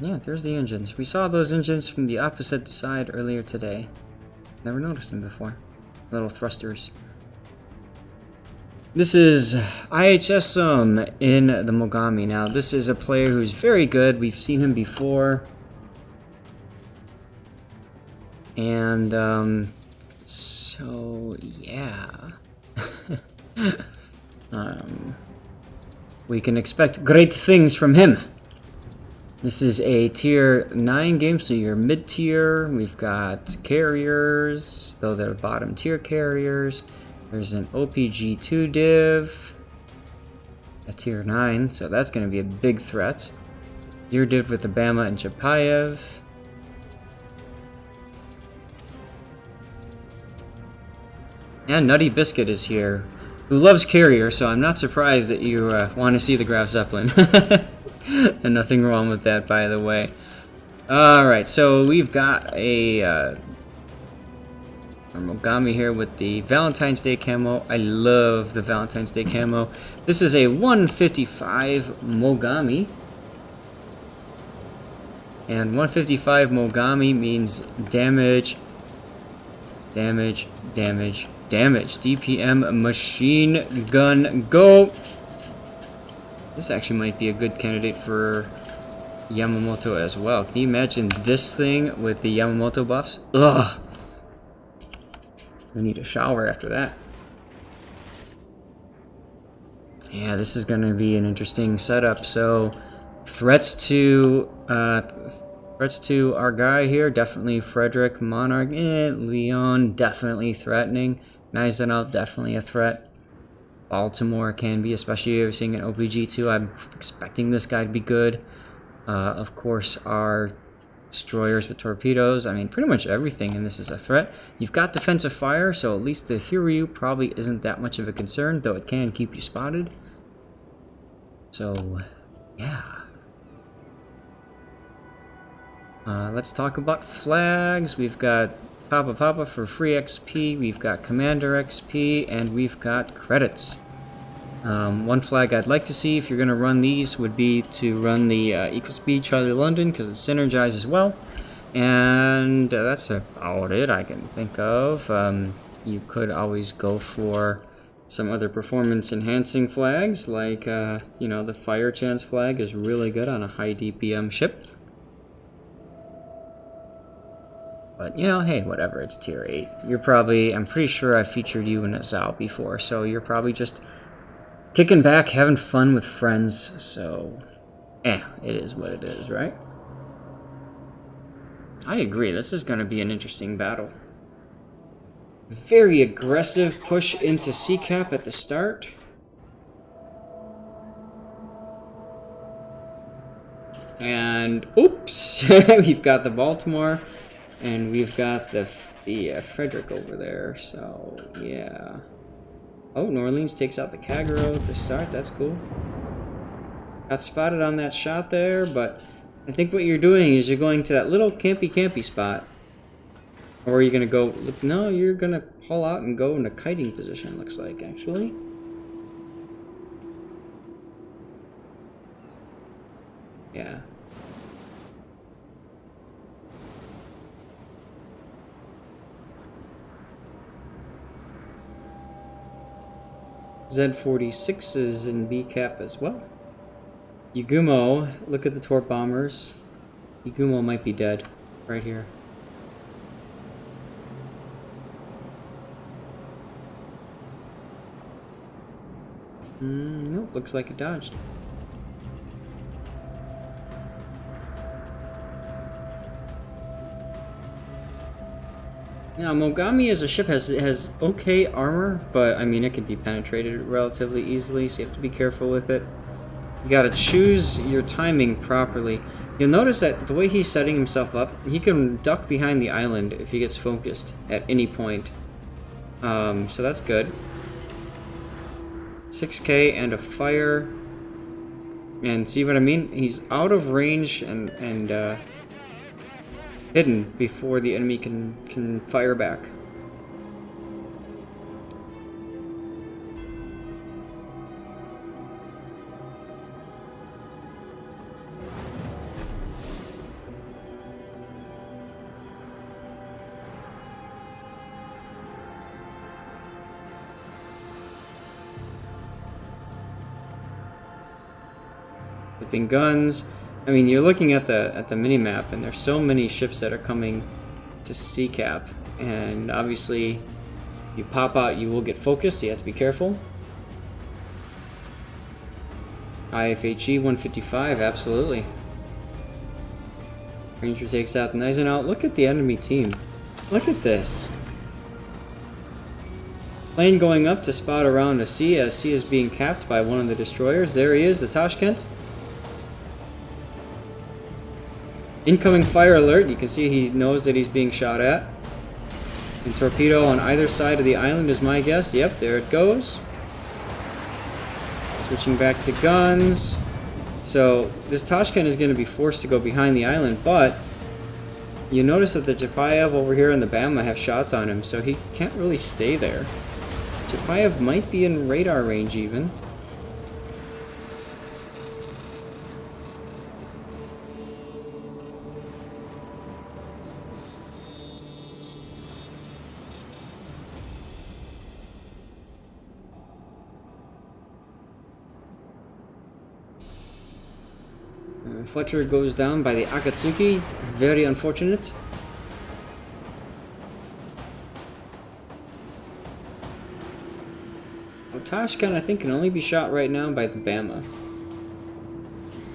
Yeah, there's the engines. We saw those engines from the opposite side earlier today. Never noticed them before. Little thrusters. This is IHSM in the Mogami. Now, this is a player who's very good. We've seen him before. And, so, yeah. We can expect great things from him. This is a tier 9 game, so you're mid-tier. We've got carriers, though they're bottom tier carriers. There's an OPG2 div, a tier 9, so that's going to be a big threat. Your div with Obama and Chapayev. And Nutty Biscuit is here, who loves carrier, so I'm not surprised that you want to see the Graf Zeppelin. And nothing wrong with that, by the way. Alright, so we've got a Mogami here with the Valentine's Day camo. I love the Valentine's Day camo. This is a 155 Mogami. And 155 Mogami means damage, damage, damage, damage. DPM machine gun go. This actually might be a good candidate for Yamamoto as well. Can you imagine this thing with the Yamamoto buffs? Ugh. We need a shower after that. Yeah, this is going to be an interesting setup. So, threats to our guy here, definitely Frederick, Monarch, Leon, definitely threatening. Gneisenau, definitely a threat. Baltimore can be, especially if you're seeing an OPG2. I'm expecting this guy to be good. Of course, our destroyers with torpedoes. I mean, pretty much everything in this is a threat. You've got defensive fire, so at least the Hiryu probably isn't that much of a concern, though it can keep you spotted. So, yeah. Let's talk about flags. We've got Papa for free XP, we've got Commander XP, and we've got credits. One flag I'd like to see if you're going to run these would be to run the Equal Speed Charlie London, because it synergizes well. And that's about it I can think of. You could always go for some other performance enhancing flags, like, you know, the Fire Chance flag is really good on a high DPM ship. But, you know, hey, whatever, it's tier 8. You're probably, I'm pretty sure I featured you in a Zao before, so you're probably just kicking back, having fun with friends, so, it is what it is, right? I agree, this is going to be an interesting battle. Very aggressive push into C-cap at the start. And, oops, we've got the Baltimore. And we've got the Frederick over there, so yeah. Oh, New Orleans takes out the Kagero at the start, that's cool. Got spotted on that shot there, but I think what you're doing is you're going to that little campy spot. Or you're gonna go, no, you're gonna pull out and go into kiting position, looks like, actually. Yeah. Z-46 is in B-cap as well. Yagumo, look at the torp bombers. Yagumo might be dead right here. Nope, looks like it dodged. Now, Mogami as a ship has okay armor, but I mean it can be penetrated relatively easily, so you have to be careful with it. You gotta choose your timing properly. You'll notice that the way he's setting himself up, he can duck behind the island if he gets focused at any point. So that's good. 6k and a fire. And see what I mean? He's out of range and hidden before the enemy can fire back. flipping guns. I mean, you're looking at the mini map, and there's so many ships that are coming to sea cap, and obviously, you pop out, you will get focused. So you have to be careful. IFHE 155, absolutely. Ranger takes out the Eisenhower. Look at the enemy team. Look at this. Plane going up to spot around a sea as sea is being capped by one of the destroyers. There he is, the Tashkent. Incoming fire alert. You can see he knows that he's being shot at. And torpedo on either side of the island is my guess. Yep, there it goes. Switching back to guns. So this Tashkent is going to be forced to go behind the island, but you notice that the Chapayev over here and the Bama have shots on him, so he can't really stay there. Chapayev might be in radar range even. Fletcher goes down by the Akatsuki. Very unfortunate. Tashkent, I think, can only be shot right now by the Bama.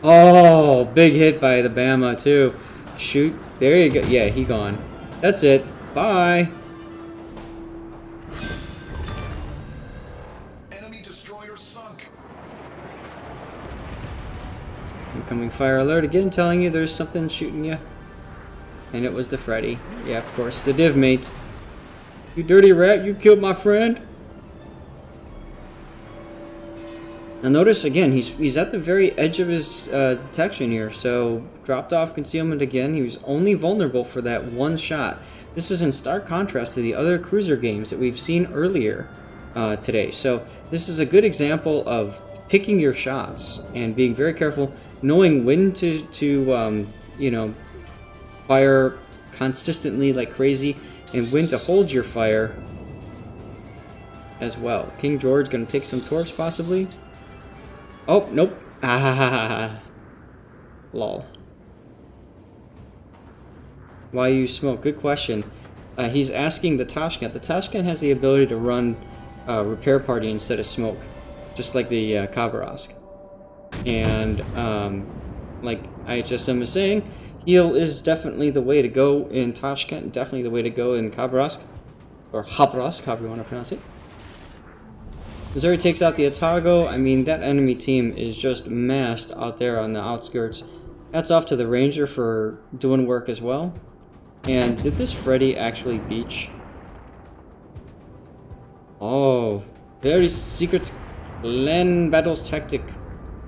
Oh, big hit by the Bama, too. Shoot. There you go. Yeah, he gone. That's it. Bye. Enemy destroyer sunk. Incoming fire alert again, telling you there's something shooting you. And it was the Freddy. Yeah, of course. The div mate. You dirty rat, you killed my friend. Now notice again, he's at the very edge of his detection here, so dropped off concealment again. He was only vulnerable for that one shot. This is in stark contrast to the other cruiser games that we've seen earlier today. So this is a good example of picking your shots and being very careful, knowing when to you know, fire consistently like crazy, and when to hold your fire as well. King George gonna take some torps possibly. Oh, nope. Ah ha ha ha ha. Lol. Why you smoke? Good question. He's asking the Tashkent. The Tashkent has the ability to run repair party instead of smoke, just like the Khabarovsk. And like IHSM is saying, heal is definitely the way to go in Tashkent, definitely the way to go in Khabarovsk, or Khabarovsk, however you want to pronounce it. Missouri takes out the Atago. I mean, that enemy team is just massed out there on the outskirts. Hats off to the Ranger for doing work as well. And did this Freddy actually beach? Oh, very secret Len battles tactic,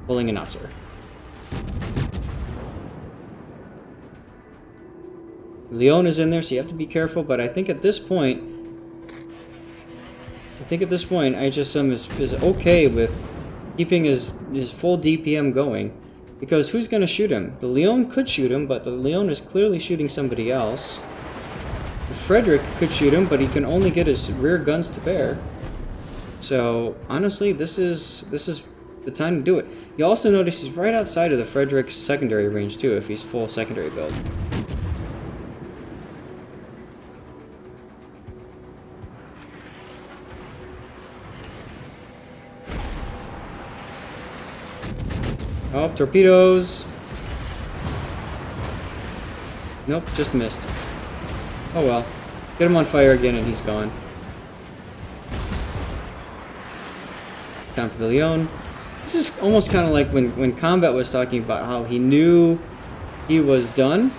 pulling an answer. Leon is in there, so you have to be careful, but I think at this point, IHSM is okay with keeping his full DPM going, because who's going to shoot him? The Leon could shoot him, but the Leon is clearly shooting somebody else. Frederick could shoot him, but he can only get his rear guns to bear. So honestly, this is the time to do it. You also notice he's right outside of the Frederick's secondary range too, if he's full secondary build. Oh, torpedoes. Nope, just missed. Oh well. Get him on fire again and he's gone. Time for the Leon. This is almost kind of like when Combat was talking about how he knew he was done.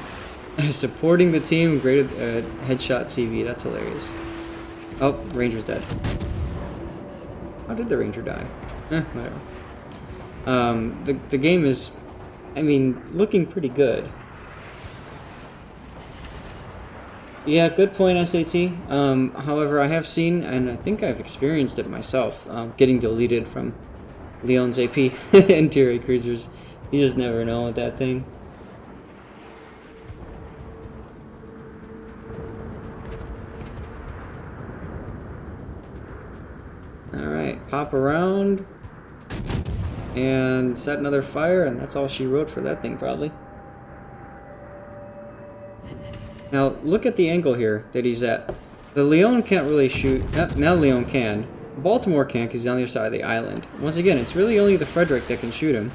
Supporting the team, graded headshot CV. That's hilarious. Oh, Ranger's dead. How did the Ranger die? Whatever. The game is, I mean, looking pretty good. Yeah, good point, SAT. However, I have seen, and I think I've experienced it myself, getting deleted from Leon's AP interior cruisers. You just never know with that thing. Alright, pop around. and set another fire, and that's all she wrote for that thing, probably. Now, look at the angle here that he's at. The Leon can't really shoot. Now Leon can. Baltimore can't because he's on the other side of the island. Once again, it's really only the Frederick that can shoot him.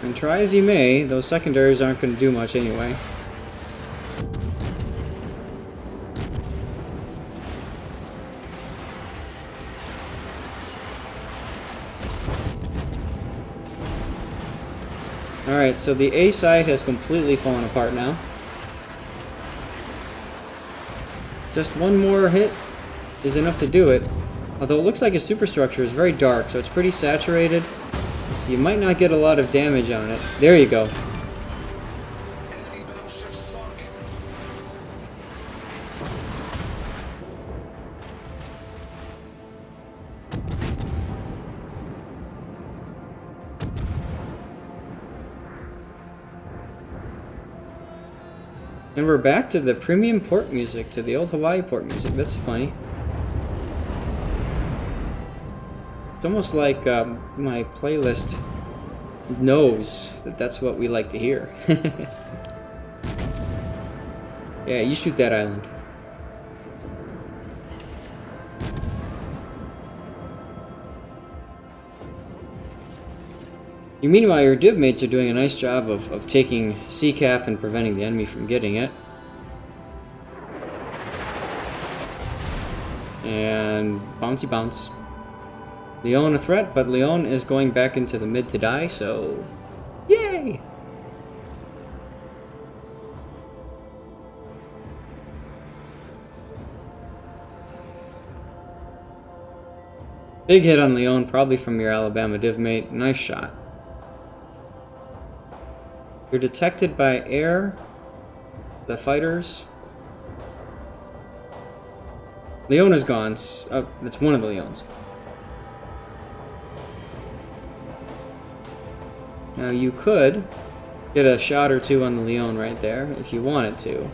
And try as he may, those secondaries aren't going to do much anyway. Alright, so the A side has completely fallen apart now. Just one more hit is enough to do it. Although it looks like his superstructure is very dark, so it's pretty saturated. So you might not get a lot of damage on it. There you go. Enemy battleship sunk. And we're back to the premium port music, to the old Hawaii port music. That's funny. It's almost like my playlist knows that that's what we like to hear. Yeah, you shoot that island. Meanwhile, your div mates are doing a nice job of taking C-cap and preventing the enemy from getting it. And bouncy bounce. Leon a threat, but Leon is going back into the mid to die, so yay! Big hit on Leon, probably from your Alabama div mate. Nice shot. You're detected by air, the fighters. Leon is gone. It's one of the Leons. Now you could get a shot or two on the Leon right there if you wanted to. It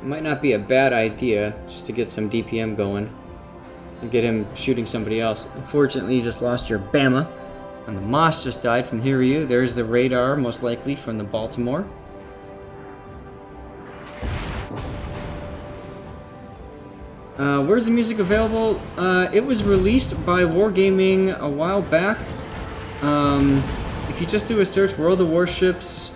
might not be a bad idea just to get some DPM going and get him shooting somebody else. Unfortunately, you just lost your Bama. And the Moss just died from Hiryu. There's the radar, most likely from the Baltimore. Where's the music available? It was released by Wargaming a while back. If you just do a search, World of Warships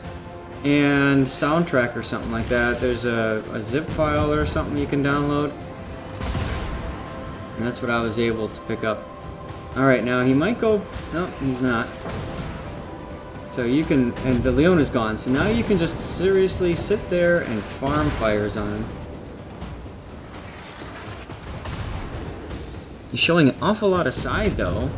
and soundtrack or something like that, there's a zip file or something you can download. And that's what I was able to pick up. Alright, now he might go... No, he's not. So you can... And the Leon is gone, so now you can just seriously sit there and farm fires on him. He's showing an awful lot of side, though.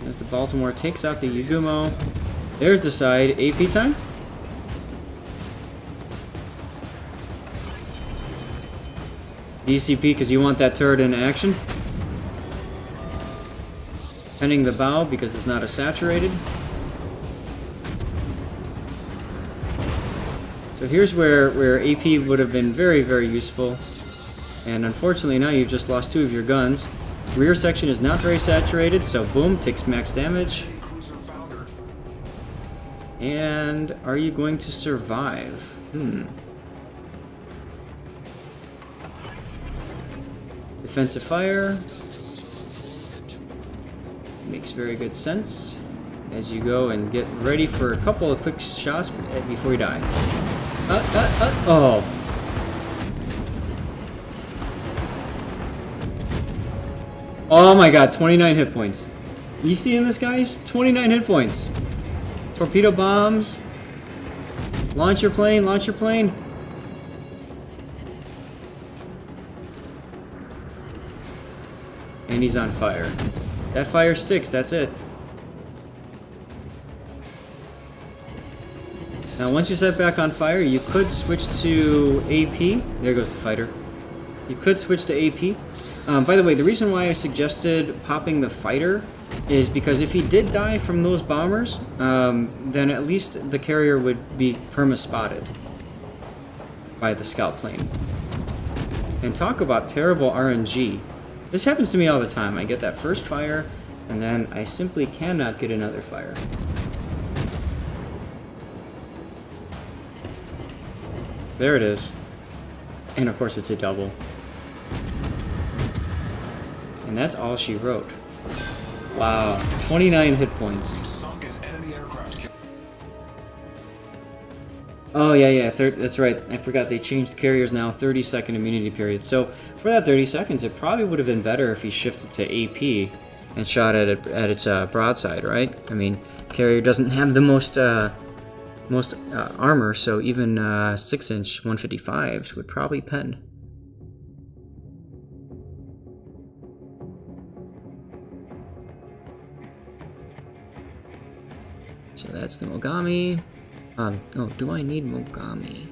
As the Baltimore takes out the Yugumo. There's the side. AP time? DCP because you want that turret in action. Pending the bow because it's not a saturated. So here's where AP would have been very, very useful. And unfortunately now you've just lost two of your guns. Rear section is not very saturated, so boom, takes max damage. Enemy cruiser foundered. And are you going to survive? Defensive fire. Makes very good sense as you go and get ready for a couple of quick shots before you die. Oh. Oh my god, 29 hit points. You seeing this, guys? 29 hit points. Torpedo bombs. Launch your plane, launch your plane. And he's on fire. That fire sticks, that's it. Now once you set back on fire, you could switch to AP. There goes the fighter. You could switch to AP. By the way, the reason why I suggested popping the fighter is because if he did die from those bombers, then at least the carrier would be perma-spotted by the scout plane. And talk about terrible RNG. This happens to me all the time. I get that first fire, and then I simply cannot get another fire. There it is. And of course it's a double. And that's all she wrote. Wow, 29 hit points. Sunk an enemy aircraft. Oh yeah, that's right. I forgot they changed carriers now, 30-second immunity period. So for that 30 seconds, it probably would have been better if he shifted to AP and shot at its broadside, right? I mean, carrier doesn't have the most armor, so even 6-inch 155s would probably pen. So that's the Mogami. Oh, do I need Mogami?